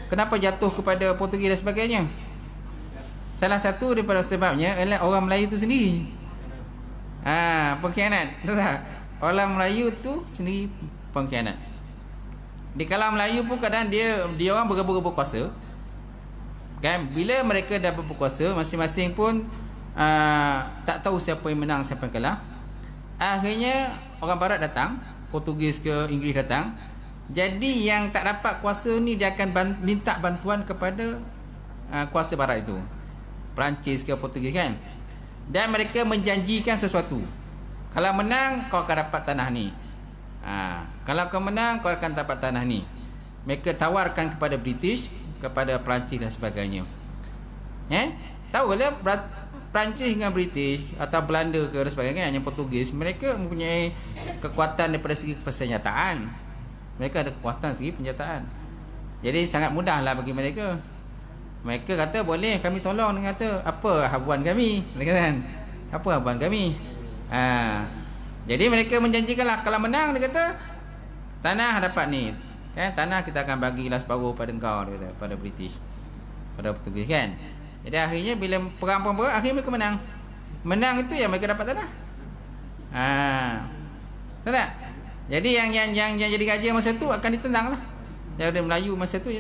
Kenapa jatuh kepada Portugis dan sebagainya? Salah satu daripada sebabnya adalah orang Melayu tu sendiri. Pengkhianat. Betul tak? Orang Melayu tu sendiri pengkhianat. Di kalangan Melayu pun kadang dia orang bergabung berkuasa. Kan? Bila mereka dah berkuasa, masing-masing pun tak tahu siapa yang menang, siapa yang kalah. Akhirnya orang barat datang, Portugis ke Inggeris datang. Jadi yang tak dapat kuasa ni dia akan minta bantuan kepada kuasa barat itu, Perancis ke Portugis kan. Dan mereka menjanjikan sesuatu. Kalau menang kau akan dapat tanah ni. Kalau kau menang kau akan dapat tanah ni. Mereka tawarkan kepada British, kepada Perancis dan sebagainya. Tahu lah Perancis dengan British atau Belanda ke dan sebagainya, yang Portugis, mereka mempunyai kekuatan daripada segi persenjataan. Mereka ada kekuatan segi persenjataan. Jadi sangat mudahlah bagi mereka. Mereka kata boleh kami tolong. Dia kata apa habuan kami? Mereka kata apa habuan kami? Jadi mereka menjanjikanlah kalau menang, dia kata tanah dapat ni. Kan tanah kita akan bagilah separuh pada engkau, dia kata, pada British, pada Portugis kan. Jadi akhirnya bila perang akhirnya mereka menang. Menang itu yang mereka dapat tanah. Tahu tak? Jadi yang jadi raja masa tu akan ditendang lah. Yang Melayu masa tu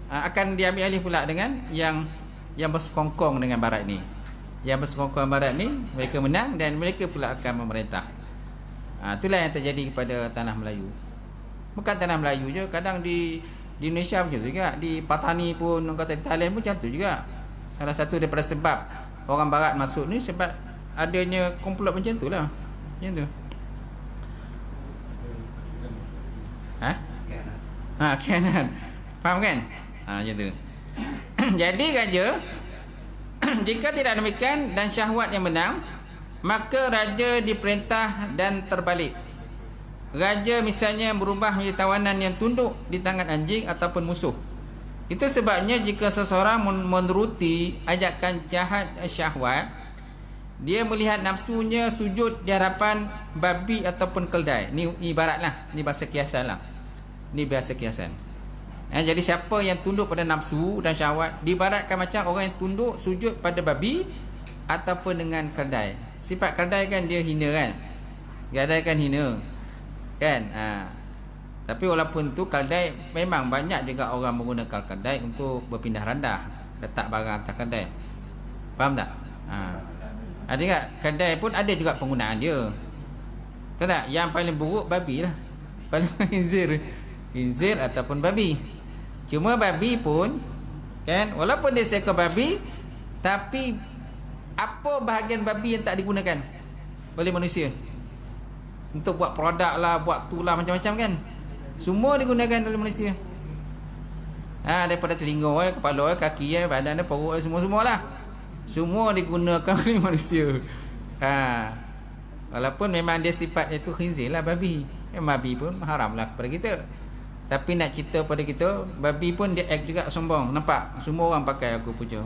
akan diambil alih pula dengan yang bersekongkong dengan barat ni. Yang bersekongkong barat ni mereka menang dan mereka pula akan memerintah. Itulah yang terjadi kepada tanah Melayu. Bukan tanah Melayu je, kadang di Indonesia macam tu juga. Di Patani pun, orang kata di Thailand pun macam tu juga. Salah satu daripada sebab orang barat masuk ni sebab adanya komplot macam tu lah. Macam tu. Khianat. Faham kan? Macam tu. Jadi raja jika tidak demikian dan syahwat yang menang, maka raja diperintah dan terbalik. Raja misalnya berubah menjadi tawanan yang tunduk di tangan anjing ataupun musuh. Itu sebabnya jika seseorang menuruti ajakan jahat syahwat, dia melihat nafsunya sujud di hadapan babi ataupun keldai. Ni ibaratlah, ni bahasa kiasan lah. Ni bahasa kiasan. Jadi siapa yang tunduk pada nafsu dan syahwat diibaratkan macam orang yang tunduk sujud pada babi ataupun dengan keldai. Sifat keldai kan dia hina kan. Keldai kan hina. Kan? Tapi walaupun tu keldai, memang banyak juga orang menggunakan keldai untuk berpindah randah, letak barang atas keldai. Faham tak? Ada tak? Keldai pun ada juga penggunaan dia. Tahu tak? Yang paling buruk babi lah. Paling khinzir ataupun babi. Cuma babi pun kan, walaupun dia seekor babi, tapi apa bahagian babi yang tak digunakan oleh manusia untuk buat produk lah, buat tu lah, macam-macam kan, semua digunakan oleh manusia. Daripada telinga, kepala, kaki, badan, perut, semua-semua lah, semua digunakan oleh manusia. Walaupun memang dia sifat itu khinzir lah, babi. Babi pun haram lah kepada kita. Tapi nak cerita pada kita, babi pun dia act juga sombong. Nampak? Semua orang pakai aku puja.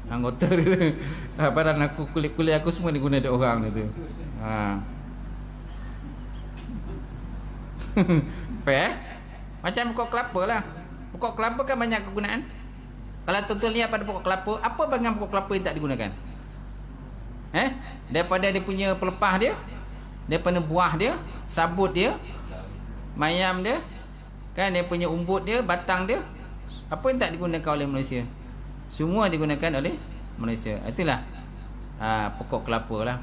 Anggota dia. Badan aku, kulit-kulit aku semua diguna oleh orang tu. Macam pokok kelapa lah. Pokok kelapa kan banyak kegunaan. Kalau tuan-tuan lihat pada pokok kelapa, apa bahagian pokok kelapa yang tak digunakan? Daripada dia punya pelepah dia, daripada buah dia, sabut dia, mayam dia, kan, dia punya umbut dia, batang dia, apa yang tak digunakan oleh manusia? Semua digunakan oleh manusia. Itulah pokok kelapa lah.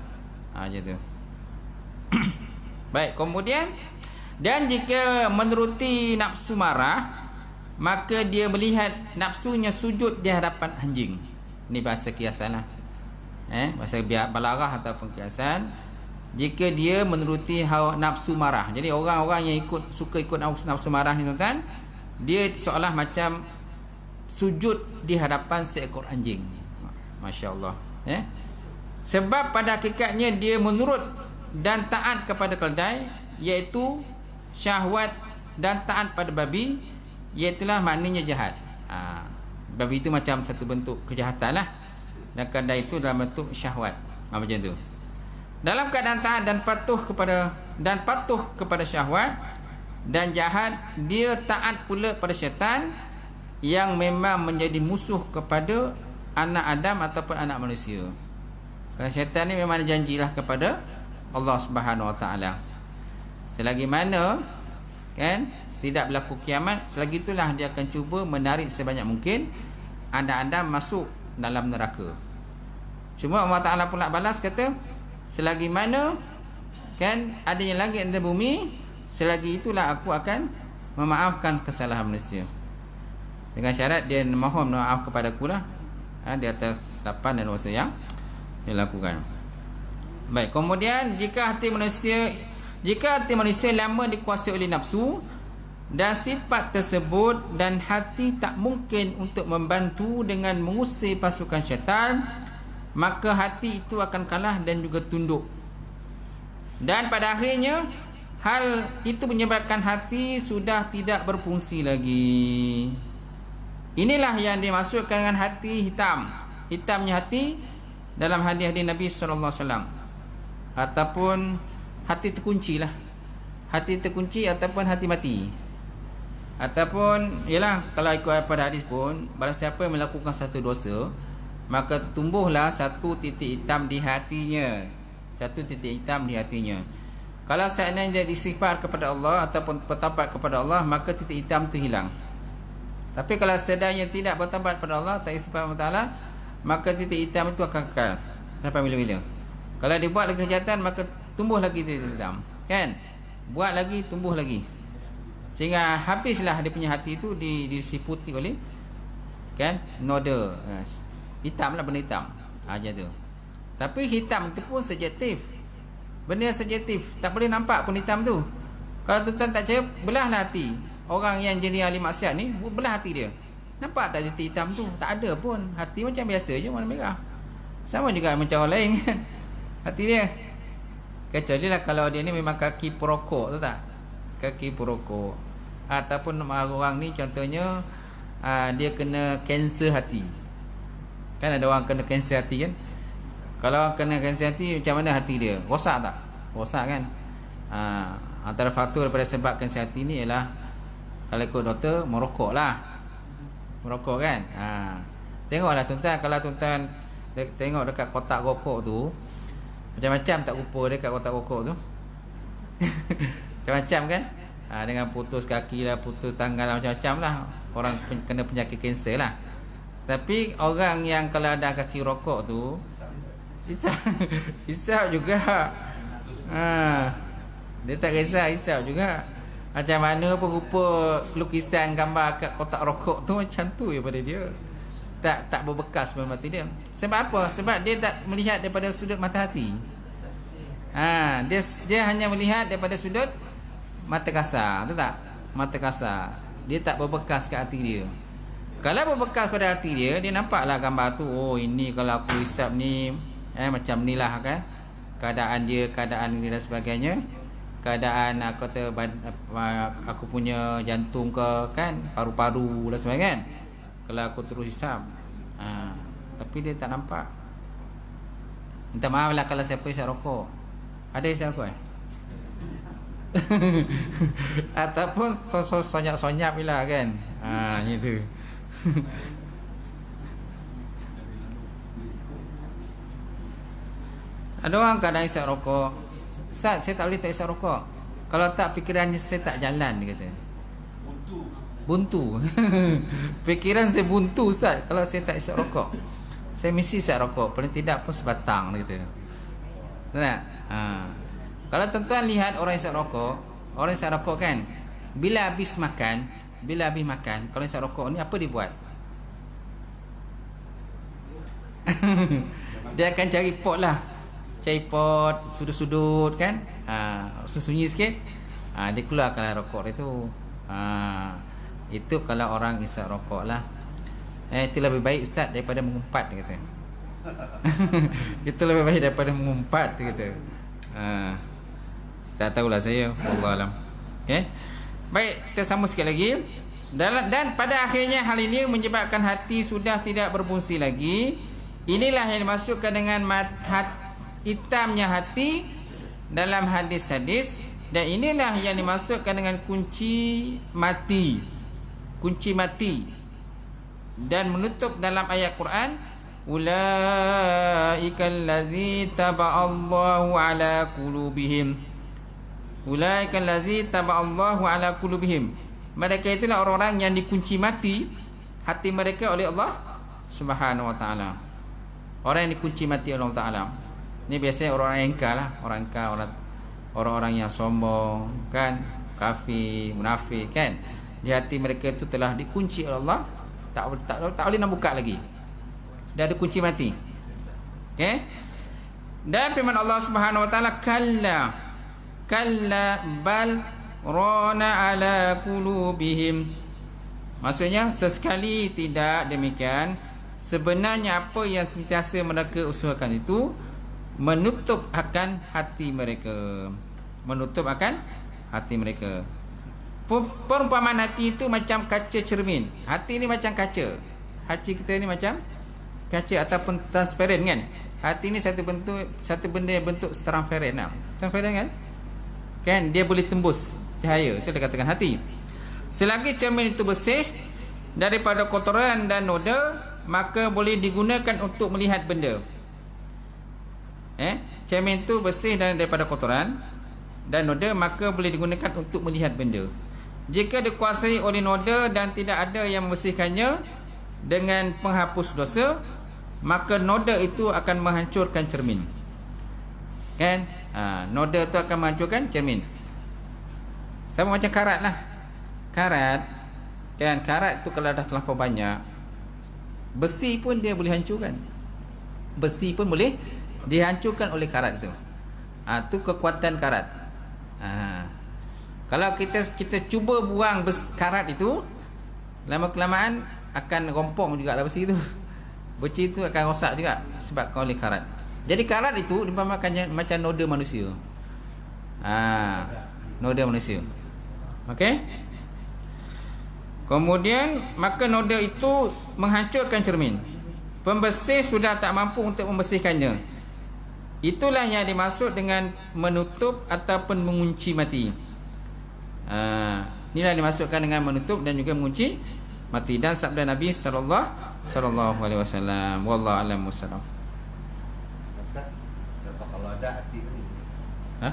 Macam tu. Baik, kemudian, dan jika menuruti nafsu marah, maka dia melihat nafsunya sujud di hadapan anjing. Ini bahasa kiasan lah. Bahasa balarah ataupun kiasan. Jika dia menuruti hawa nafsu marah. Jadi orang-orang yang suka ikut nafsu marah ni tuan-tuan, dia seolah macam sujud di hadapan seekor anjing. Masya Allah. Sebab pada hakikatnya dia menurut dan taat kepada keldai, iaitu syahwat, dan taat pada babi, iaitulah maknanya jahat. Babi itu macam satu bentuk kejahatan lah, dan keldai itu dalam bentuk syahwat. Macam tu. Dalam keadaan taat dan patuh kepada syahwat dan jahat, dia taat pula pada syaitan yang memang menjadi musuh kepada anak Adam ataupun anak manusia. Kerana syaitan ni memang janjilah kepada Allah Subhanahu Wa Taala, selagi mana kan tidak berlaku kiamat, selagi itulah dia akan cuba menarik sebanyak mungkin anak Adam masuk dalam neraka. Cuma Allah Taala pula balas kata, selagi mana kan adanya langit dan bumi, selagi itulah aku akan memaafkan kesalahan manusia, dengan syarat dia mohon maaf kepada aku lah, di atas tapan dan dosa yang dilakukan. Baik, kemudian jika hati manusia lama dikuasai oleh nafsu dan sifat tersebut, dan hati tak mungkin untuk membantu dengan mengusir pasukan syaitan, maka hati itu akan kalah dan juga tunduk. Dan pada akhirnya hal itu menyebabkan hati sudah tidak berfungsi lagi. Inilah yang dimaksudkan dengan hati hitam. Hitamnya hati dalam hadis-hadis Nabi SAW, ataupun hati terkunci lah. Hati terkunci ataupun hati mati. Ataupun ialah kalau ikut pada hadis pun, barang siapa yang melakukan satu dosa, maka tumbuhlah satu titik hitam di hatinya. Satu titik hitam di hatinya. Kalau seandainya dia istighfar kepada Allah ataupun bertaubat kepada Allah, maka titik hitam itu hilang. Tapi kalau seandainya tidak bertaubat kepada Allah, tak istighfar kepada Allah, maka titik hitam itu akan kekal sampai bila-bila. Kalau dia buat lagi kejahatan, maka tumbuh lagi titik hitam, kan? Buat lagi, tumbuh lagi, sehingga habislah dia punya hati itu disiputi oleh kan noda. Hitam lah, benda hitam aja tu. Tapi hitam itu pun subjektif, benda subjektif, tak boleh nampak pun hitam tu. Kalau tuan-tuan tak percaya, belahlah hati orang yang jadi ahli maksiat ni, belah hati dia, nampak tak titik hitam tu? Tak ada pun, hati macam biasa je, warna merah. Sama juga macam orang lain kan, hati dia. Kecuali lah kalau dia ni memang kaki perokok, tu tak? Kaki perokok. Ataupun orang ni contohnya dia kena kanser hati. Kan ada orang kena kanser hati kan. Kalau orang kena kanser hati, macam mana hati dia? Rosak tak? Rosak kan. Antara faktor daripada sebab kanser hati ni ialah, kalau ikut doktor, merokok lah. Merokok kan. Tengoklah tuan-tuan, kalau tuan-tuan tengok dekat kotak rokok tu, macam-macam tak rupa dekat kotak rokok tu. Macam-macam kan. Dengan putus kaki lah, putus tangan lah, macam-macam lah. Orang kena penyakit kanser lah. Tapi orang yang kalau ada kaki rokok tu, hisap juga. Dia tak kisah, hisap juga. Macam mana pun rupa lukisan gambar kat kotak rokok tu, macam tu daripada dia. Tak berbekas dalam mati dia. Sebab apa? Sebab dia tak melihat daripada sudut mata hati. Dia hanya melihat daripada sudut mata kasar. Betul tak? Mata kasar. Dia tak berbekas kat hati dia. Kalau berbekas pada hati dia, dia nampaklah gambar tu. Oh, ini kalau aku hisap ni, macam ni lah kan. Keadaan dia dan sebagainya. Keadaan aku kata aku punya jantung ke kan, paru-paru dan sebagainya kan. Kalau aku terus hisap. Tapi dia tak nampak. Minta maaf lah kalau siapa hisap rokok. Ada hisap rokok ataupun sonyap-sonyap lah kan. Gitu. Ada orang kadang hisap rokok, Ustaz, saya tak boleh tak hisap rokok. Kalau tak, fikiran saya tak jalan, dia kata. Buntu. Fikiran saya buntu, Ustaz, kalau saya tak hisap rokok. Saya mesti hisap rokok, paling tidak pun sebatang, dia kata. Tak? Kalau tuan-tuan lihat orang hisap rokok, orang hisap rokok kan, bila habis makan, kalau hisap rokok ni apa dia buat? Dia akan cari pot lah. Cari pot, sudut-sudut kan. Sunyi sikit. Dia keluarkan rokok dia tu. Itu kalau orang hisap rokok lah. Itu lebih baik Ustaz daripada mengumpat, dia kata. Itu lebih baik daripada mengumpat, dia kata. Tak tahulah saya, Wallahualam. Okay. Baik, kita sambung sikit lagi. Dan pada akhirnya hal ini menyebabkan hati sudah tidak berfungsi lagi. Inilah yang dimaksudkan dengan hitamnya hati dalam hadis-hadis. Dan inilah yang dimaksudkan dengan kunci mati. Kunci mati. Dan menutup dalam ayat Quran, ulaikal ladzi taba'allahu ala qulubihim. Ulaikal ladzi taba'allahu ala qulubihim. Mereka itulah orang-orang yang dikunci mati hati mereka oleh Allah Subhanahu wa taala. Orang yang dikunci mati oleh Allah Taala. Ini biasanya orang-orang yang engkar lah, orang-orang yang sombong kan, kafir, munafik kan. Di hati mereka itu telah dikunci oleh Allah, tak boleh nak buka lagi. Dah ada kunci mati. Okey? Dan firman Allah Subhanahu wa taala, kalla bal rana ala qulubihim. Maksudnya sesekali tidak demikian. Sebenarnya apa yang sentiasa mereka usahakan itu menutup akan hati mereka. Menutup akan hati mereka. Perumpamaan hati itu macam kaca cermin. Hati ni macam kaca. Hati kita ni macam kaca ataupun transparent kan. Hati ni satu benda yang bentuk transparent lah. Transparent kan? Kan dia boleh tembus cahaya. Itu dia katakan hati. Selagi cermin itu bersih daripada kotoran dan noda, maka boleh digunakan untuk melihat benda. Cermin itu bersih daripada kotoran dan noda, maka boleh digunakan untuk melihat benda. Jika dikuasai oleh noda dan tidak ada yang membersihkannya dengan penghapus dosa, maka noda itu akan menghancurkan cermin. Kan? Noda itu akan menghancurkan cermin. Sama macam karat lah. Karat itu kalau dah terlampau banyak, besi pun dia boleh hancurkan. Besi pun boleh dihancurkan oleh karat itu. Itu kekuatan karat. Kalau kita cuba buang karat itu, lama-kelamaan akan rompong juga lah besi itu. Besi itu akan rosak juga sebabkan oleh karat. Jadi karat itu diumpamakan macam noda manusia. Noda manusia. Okey? Kemudian maka noda itu menghancurkan cermin. Pembersih sudah tak mampu untuk membersihkannya. Itulah yang dimaksud dengan menutup ataupun mengunci mati. Inilah dimaksudkan dengan menutup dan juga mengunci mati. Dan sabda Nabi sallallahu alaihi wasallam, wallahu a'lam bissawab.
Kalau ada hati kan.
Ha?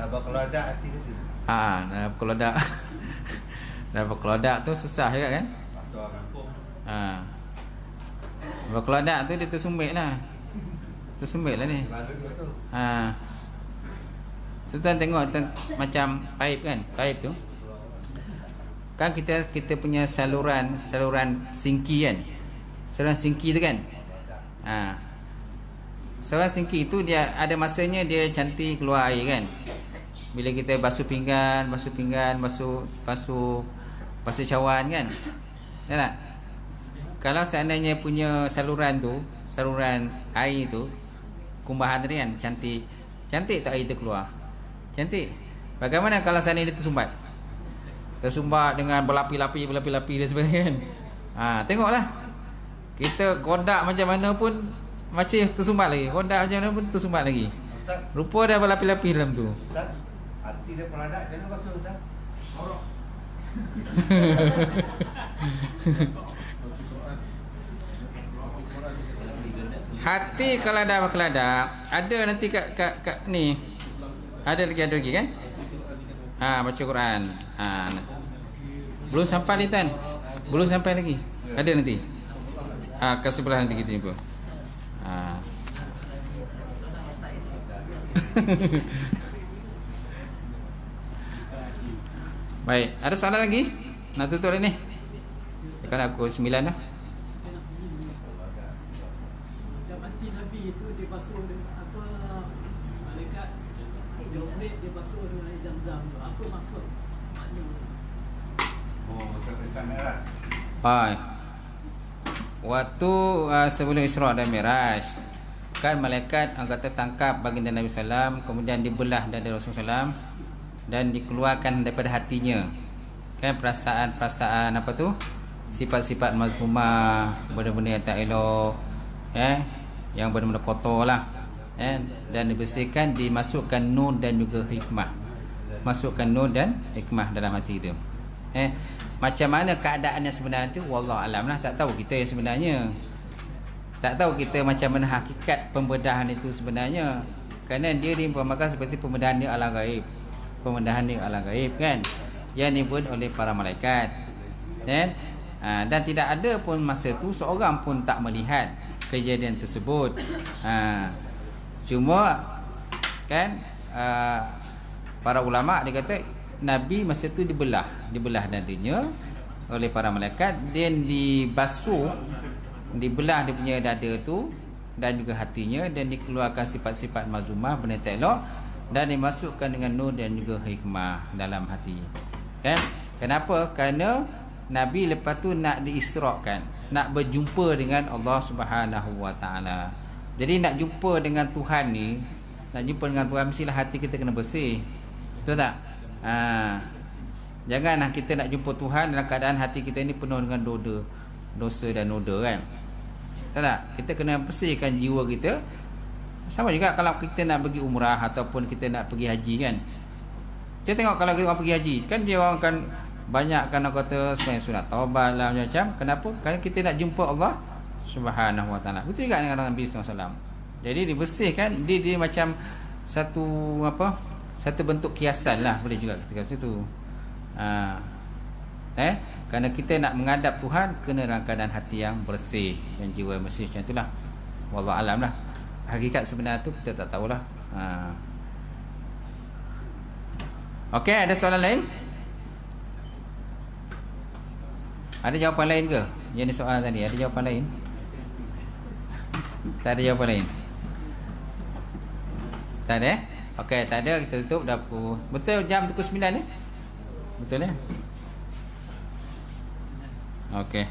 Kalau ada hati kan.
Dah kelodak. Dah kelodak tu susah juga kan?
Pasal kampung.
Kelodak tu dia tersumbit lah. Tersumbit lah ni. Tuan tengok macam paip kan? Paip tu kan kita punya saluran sinki kan? Saluran sinki tu kan? Saluran sinki tu dia ada masanya dia cantik keluar air kan? Bila kita basuh pinggan, basuh cawan kan? Ya tak? Kalau seandainya punya saluran air tu kumbahan tadi kan cantik tak air tu keluar? Cantik. Bagaimana kalau seandainya dia tersumbat dengan berlapi-lapi dan sebagainya kan? Tengoklah. Kita kodak macam mana pun macam tersumbat lagi. Kodak macam mana pun tersumbat lagi.
Ustaz,
Rupa dah berlapi-lapi dalam tu.
Ustaz, hati dia peladak macam mana basuh Ustaz? Orok.
Hati kalau dah berkeladak, ada nanti kat ni. Ada lagi kan? Baca Quran. Belum sampai ni Tan. Belum sampai lagi. Ada nanti. Ke sebelah nanti kita jumpa. Baik, ada soalan lagi? Nak tutup ni? Kan aku 9 dah.
Macam anti Nabi itu dia basuh dengan apa, malaikat dia unik dia basuh dengan air zam-zam tu. Apa maksud makna?
Ustaz Rizal Merah.
Waktu sebelum Isra' dan Mi'raj kan malaikat kata tangkap baginda Nabi sallam, kemudian dibelah dada Rasulullah sallam dan dikeluarkan daripada hatinya kan perasaan apa tu, sifat-sifat mazmumah, benda-benda yang tak elok, yang benda-benda kotor lah, dan dibersihkan, dimasukkan nur dan juga hikmah, masukkan nur dan hikmah dalam hati itu. Macam mana keadaannya sebenarnya tu wallahu alam lah, tak tahu kita yang sebenarnya, tak tahu kita macam mana hakikat pembedahan itu sebenarnya, kerana dia diumpamakan seperti pembedahan di alam gaib, kan, yang dibuat oleh para malaikat, dan tidak ada pun masa tu seorang pun tak melihat kejadian tersebut. Cuma kan para ulama dia kata Nabi masa tu dibelah dadanya oleh para malaikat, dan dibasuh, dibelah dia punya dada tu dan juga hatinya, dan dikeluarkan sifat-sifat mazumah, benda tak elok, dan dimasukkan dengan nur dan juga hikmah dalam hati. Kan? Kenapa? Kerana Nabi lepas tu nak diisrakan, nak berjumpa dengan Allah Subhanahu Wa Taala. Jadi nak jumpa dengan Tuhan ni, mestilah hati kita kena bersih. Betul tak? Janganlah kita nak jumpa Tuhan dalam keadaan hati kita ni penuh dengan dosa dan noda kan. Betul tak? Kita kena bersihkan jiwa kita. Sama juga kalau kita nak pergi umrah ataupun kita nak pergi haji kan. Kita tengok kalau kita orang pergi haji, kan dia orang akan banyakkan orang kata sembahyang sunat taubat lah macam-macam. Kenapa? Kerana kita nak jumpa Allah Subhanahu Wa Taala. Betul juga dengan Nabi sallallahu alaihi wasallam. Jadi dibersihkan, dia macam satu bentuk kiasan lah, boleh juga kita kata situ. Kerana kita nak menghadap Tuhan kena dalam keadaan hati yang bersih dan jiwa yang bersih, macam itulah. Wallahu alam lah. Hakikat sebenar tu kita tak tahulah. Okey, ada soalan lain? Ada jawapan lain ke? Yang ni soalan tadi, ada jawapan lain? Tak ada jawapan lain? Tak ada? Okey, tak ada, kita tutup dah pukul. Betul jam pukul 9 ni? Betul ya? Okey.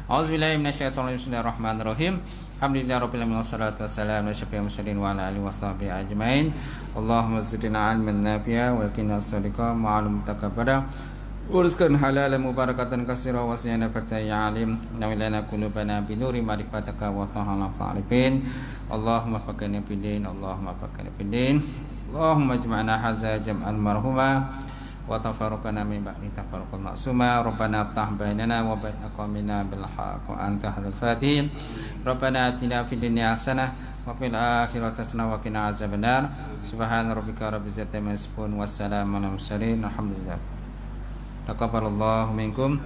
Auzubillahi minasyaitonir rajim. Bismillahirrahmanirrahim. Alhamdulillahirabbil alamin wassalatu wassalamu ala asyrafil mursalin wa ala alihi washabbihi ajmain. Allahumma zidna ilman nafi'a wa qina as-sadiqa ma'lum takabbara. ورزقا حلالا مباركة كثيرا وسعنا فتى يا عليم نوي لنا قلوبنا بنور معرفتك وطهر العارفين اللهم فقنا في الدين اللهم فقنا في الدين اللهم اجمعنا هذا جمعا مرحوما وتفرقنا من بعد تفرقا معصوما ربنا افتح بيننا وبين قومنا بالحق وانت خير الفاتحين ربنا اتنا في الدنيا حسنة وفي الآخرة حسنة وقنا عذاب النار سبحان ربك رب العزة عما يصفون والسلام على المرسلين الحمد لله Taqabbalallahu minkum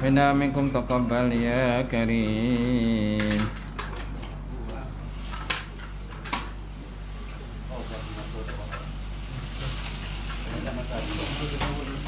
minna minkum taqabbal ya karim.
Sama tadi.